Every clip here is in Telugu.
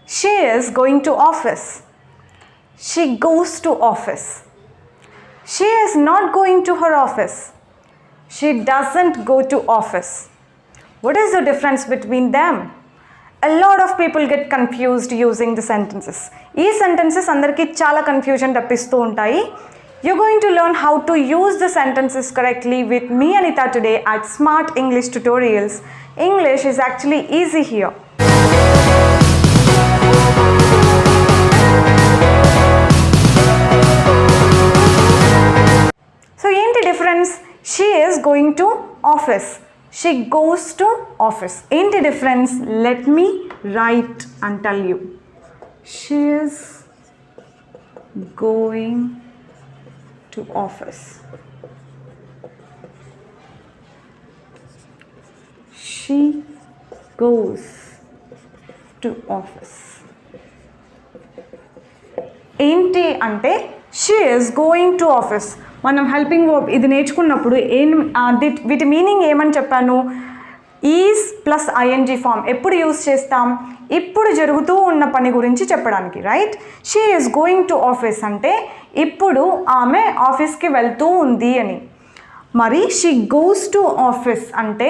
She is going to office. She goes to office. She is not going to her office. She doesn't go to office. What is the difference between them? A lot of people get confused using the sentences. ఈ sentences అందరికీ చాలా కన్ఫ్యూజన్ తెప్పిస్తూ ఉంటాయి. You're going to learn how to use the sentences correctly with me, Anita, today at Smart English Tutorials. English is actually easy here. So, ఏంటి difference? She is going to office. She goes to office. Ain't a difference? Let me write and tell you. She is going to office. She goes to office. ఏంటి అంటే she is going to office. మనం హెల్పింగ్ వర్బ్ ఇది నేర్చుకున్నప్పుడు వీటి మీనింగ్ ఏమని చెప్పాను? ఈజ్ ప్లస్ ఐఎన్జీ ఫామ్ ఎప్పుడు యూజ్ చేస్తాం? ఇప్పుడు జరుగుతూ ఉన్న పని గురించి చెప్పడానికి, right? She is going to office అంటే ఇప్పుడు ఆమె ఆఫీస్కి వెళ్తూ ఉంది అని. మరి షీ గోస్ టు ఆఫీస్ అంటే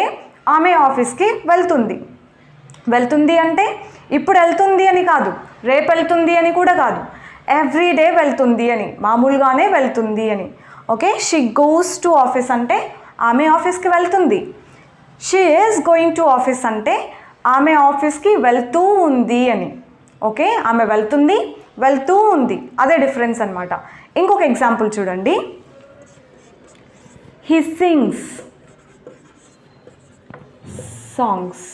ఆమె ఆఫీస్కి వెళ్తుంది. వెళ్తుంది అంటే ఇప్పుడు వెళ్తుంది అని కాదు, రేపు వెళ్తుంది అని కూడా కాదు, ఎవ్రీడే వెళ్తుంది అని, మామూలుగానే వెళ్తుంది అని. Okay, she goes to office అంటే ఆమె ఆఫీస్కి వెళ్తుంది. She is going to office అంటే ఆమె ఆఫీస్కి వెళ్తూ ఉంది అని. ఓకే, ఆమె వెళ్తుంది, వెళ్తూ ఉంది, అదే డిఫరెన్స్ అనమాట. ఇంకొక ఎగ్జాంపుల్ చూడండి. He sings songs.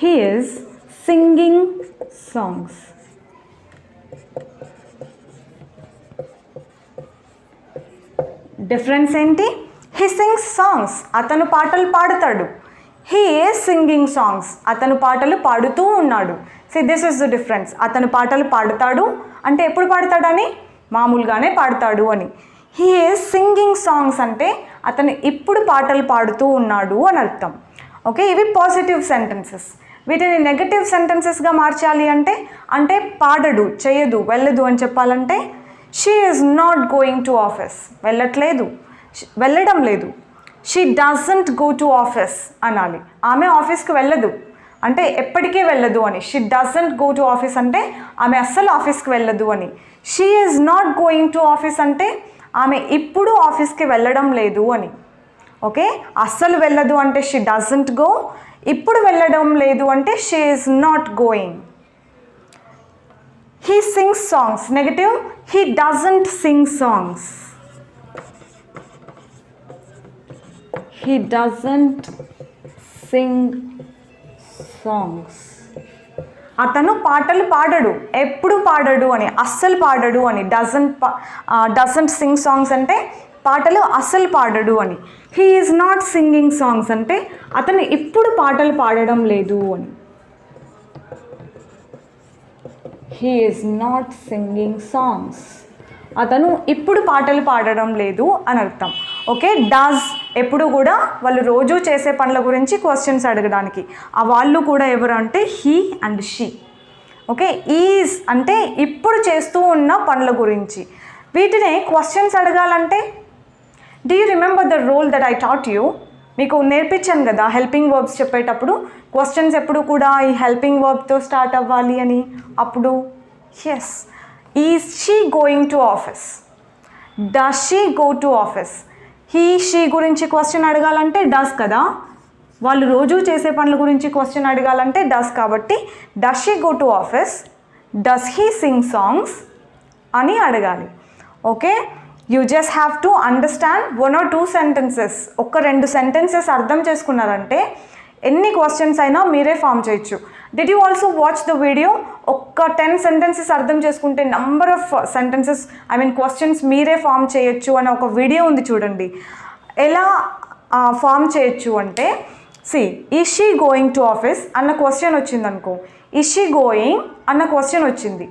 He is singing songs. Difference ఏంటి? హీ సింగ్స్ సాంగ్స్, అతను పాటలు పాడతాడు. హీ ఈజ్ సింగింగ్ సాంగ్స్, అతను పాటలు పాడుతూ ఉన్నాడు. See this is the difference. అతను పాటలు పాడతాడు అంటే ఎప్పుడు పాడతాడని? మామూలుగానే పాడతాడు అని. హీ ఈజ్ సింగింగ్ సాంగ్స్ అంటే అతను ఇప్పుడు పాటలు పాడుతూ ఉన్నాడు అని అర్థం. ఓకే, ఇవి పాజిటివ్ సెంటెన్సెస్. వీటిని నెగటివ్ సెంటెన్సెస్గా మార్చాలి అంటే పాడడు, చేయదు, వెళ్ళదు అని చెప్పాలంటే she is not going to office, వెళ్ళట్లేదు, వెళ్ళడం లేదు. She doesn't go to office అనాలి. ఆమె ఆఫీస్కి వెళ్ళదు అంటే ఎప్పటికీ వెళ్ళదు అని. She doesn't go to office అంటే ఆమె అస్సలు ఆఫీస్కి వెళ్ళదు అని. She is not going to office అంటే ఆమె ఇప్పుడు ఆఫీస్కి వెళ్ళడం లేదు అని. ఓకే, అస్సలు వెళ్ళదు అంటే షీ డజంట్ గో, ఇప్పుడు వెళ్ళడం లేదు అంటే she is not going. He sings songs. Negative, he doesn't sing songs. He doesn't sing songs. అతను పాటలు పాడడు, ఎప్పుడు పాడడు అని, అస్సలు పాడడు అని. డజంట్ సింగ్ సాంగ్స్ అంటే పాటలు అస్సలు పాడడు అని. He is not singing songs అంటే అతను ఇప్పుడు పాటలు పాడడం లేదు అని. He is not singing songs, అతను ఇప్పుడు పాటలు పాడడం లేదు అని అర్థం. ఓకే, డస్ ఎప్పుడు కూడా వాళ్ళు రోజు చేసే పనుల గురించి క్వశ్చన్స్ అడగడానికి. ఆ వాళ్ళు కూడా ఎవరు అంటే he and she. Okay, is అంటే ఇప్పుడు చేస్తూ ఉన్న పనుల గురించి. వీటినే క్వశ్చన్స్ అడగాలంటే do you remember the role that I taught you? మీకు నేర్పించాను కదా హెల్పింగ్ వర్బ్స్ చెప్పేటప్పుడు క్వశ్చన్స్ ఎప్పుడు కూడా ఈ హెల్పింగ్ వర్బ్తో స్టార్ట్ అవ్వాలి అని. అప్పుడు yes, is she going to office, does she go to office. He she గురించి క్వశ్చన్ అడగాలంటే డస్ కదా, వాళ్ళు రోజు చేసే పనుల గురించి క్వశ్చన్ అడగాలంటే డస్. కాబట్టి does she go to office, does he sing songs అని అడగాలి. Okay, you just have to understand 1 or 2 sentences. ఒక 2 sentences అర్థం చేసుకున్నారంటే ఎన్ని క్వశ్చన్స్ అయినా మీరే ఫామ్ చేయొచ్చు. Did you also watch the video? ఒక్క 10 sentences అర్థం చేసుకుంటే నంబర్ ఆఫ్ సెంటెన్సెస్ క్వశ్చన్స్ మీరే ఫామ్ చేయొచ్చు అని ఒక వీడియో ఉంది చూడండి. ఎలా ఫామ్ చేయొచ్చు అంటే, see is she going to office అన్న క్వశ్చన్ వచ్చింది అనుకో, ఈజ్ షీ గోయింగ్ అన్న క్వశ్చన్ వచ్చింది.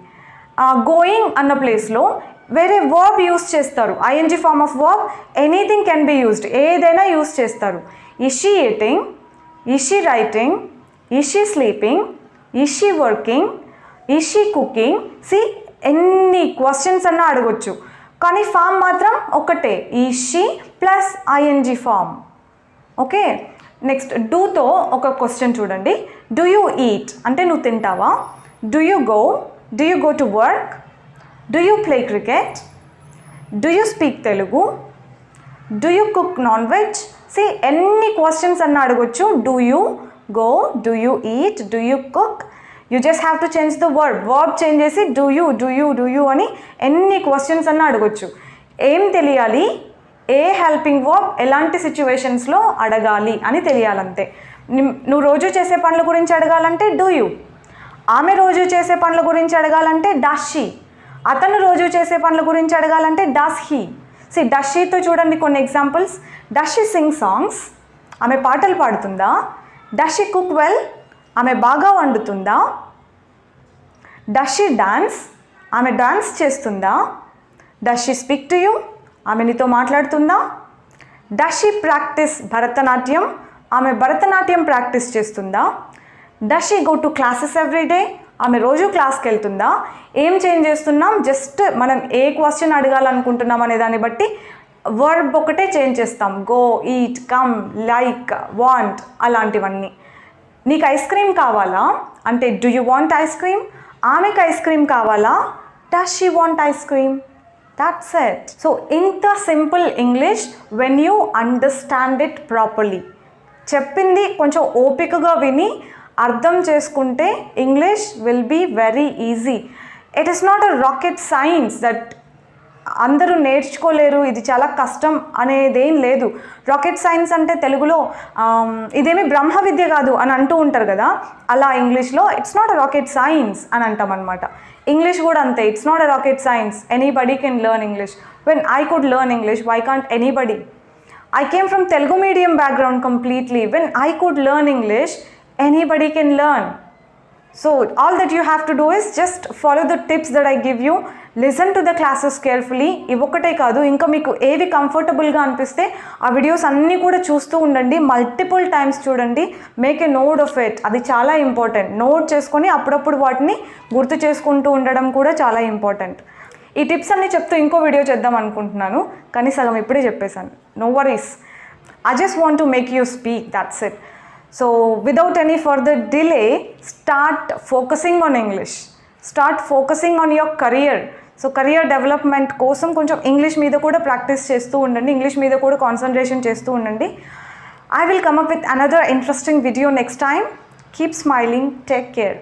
గోయింగ్ అన్న ప్లేస్లో వేరే వర్బ్ యూస్ చేస్తారు. ING form of verb, anything can be used, ఏదైనా యూస్ చేస్తారు. Is she eating, is she writing, is she sleeping, is she working, is she cooking. ఎన్ని క్వశ్చన్స్ అన్నా అడగొచ్చు, కానీ ఫామ్ మాత్రం ఒకటే, is she plus ING form. Okay, next డూతో ఒక క్వశ్చన్ చూడండి. డూ యూ ఈట్ అంటే నువ్వు తింటావా? Do you go to work? Do you play cricket? Do you speak Telugu? Do you cook non veg? ఎన్ని క్వశ్చన్స్ అన్న అడగొచ్చు. Do you go, do you eat, do you cook, you just have to change the verb change చేసి డూ యూ అని ఎన్ని క్వశ్చన్స్ అన్న అడగొచ్చు. ఏం తెలియాలి? ఏ హెల్పింగ్ వర్బ్ ఎలాంటి సిచ్యువేషన్స్లో అడగాలి అని తెలియాలంతే. నువ్వు రోజు చేసే పనుల గురించి అడగాలంటే డూ యూ, ఆమె రోజు చేసే పనుల గురించి అడగాలంటే డస్ షీ, అతను రోజు చేసే పనుల గురించి అడగాలంటే డస్ హీ. డస్ షీతో చూడండి కొన్ని examples. Does she sing songs, ఆమె పాటలు పాడుతుందా? డస్ షీ కుక్ వెల్, ఆమె బాగా వండుతుందా? డస్ షీ డాన్స్, ఆమె డాన్స్ చేస్తుందా? Does she speak to you, ఆమె నీతో మాట్లాడుతుందా? డస్ షీ ప్రాక్టీస్ భరతనాట్యం, ఆమె భరతనాట్యం ప్రాక్టీస్ చేస్తుందా? Does she go to classes every day, ఆమె రోజు క్లాస్కి వెళ్తుందా? ఏం చేంజ్ చేస్తున్నాం? జస్ట్ మనం ఏ క్వశ్చన్ అడగాలనుకుంటున్నాం అనే దాన్ని బట్టి వర్బ్ ఒకటే చేంజ్ చేస్తాం. Go, eat, come, like, want అలాంటివన్నీ. నీకు ఐస్ క్రీమ్ కావాలా అంటే do you want ice cream? ఆమెకు ఐస్ క్రీమ్ కావాలా? Does she want ice cream? That's it. ఇంత simple English when you understand it properly. చెప్పింది కొంచెం ఓపికగా విని అర్థం చేసుకుంటే English will be very easy. It is not a rocket science that అందరూ నేర్చుకోలేరు, ఇది చాలా కష్టం అనేదేం లేదు. రాకెట్ సైన్స్ అంటే తెలుగులో ఇదేమి బ్రహ్మ విద్య కాదు అని అంటూ ఉంటారు కదా, అలా ఇంగ్లీష్లో it's not a rocket science అని అంటాం అనమాట. ఇంగ్లీష్ కూడా అంతే, it's not a rocket science, anybody can learn English. When I could learn English, why can't anybody? I came from Telugu medium background completely. When I could learn English, anybody can learn. So all that you have to do is just follow the tips that I give you. Listen to the classes carefully. ఇవొక్కటే కాదు, ఇంకా మీకు ఏవి కంఫర్టబుల్గా అనిపిస్తే ఆ వీడియోస్ అన్నీ కూడా చూస్తూ ఉండండి. మల్టిపుల్ టైమ్స్ చూడండి. Make a note of it. అది చాలా ఇంపార్టెంట్. నోట్ చేసుకొని అప్పుడప్పుడు వాటిని గుర్తు చేసుకుంటూ ఉండడం కూడా చాలా ఇంపార్టెంట్. ఈ టిప్స్ అన్నీ చెప్తూ ఇంకో వీడియో చేద్దాం అనుకుంటున్నాను, కానీ సగం ఇప్పుడే చెప్పేశాను. No worries, I just want to make you speak, that's it. So without any further delay, start focusing on English, start focusing on your career. So career development కోసం కొంచెం ఇంగ్లీష్ మీద కూడా ప్రాక్టీస్ చేస్తూ ఉండండి, ఇంగ్లీష్ మీద కూడా కాన్సన్ట్రేషన్ చేస్తూ ఉండండి. I will come up with another interesting video next time. Keep smiling. Take care.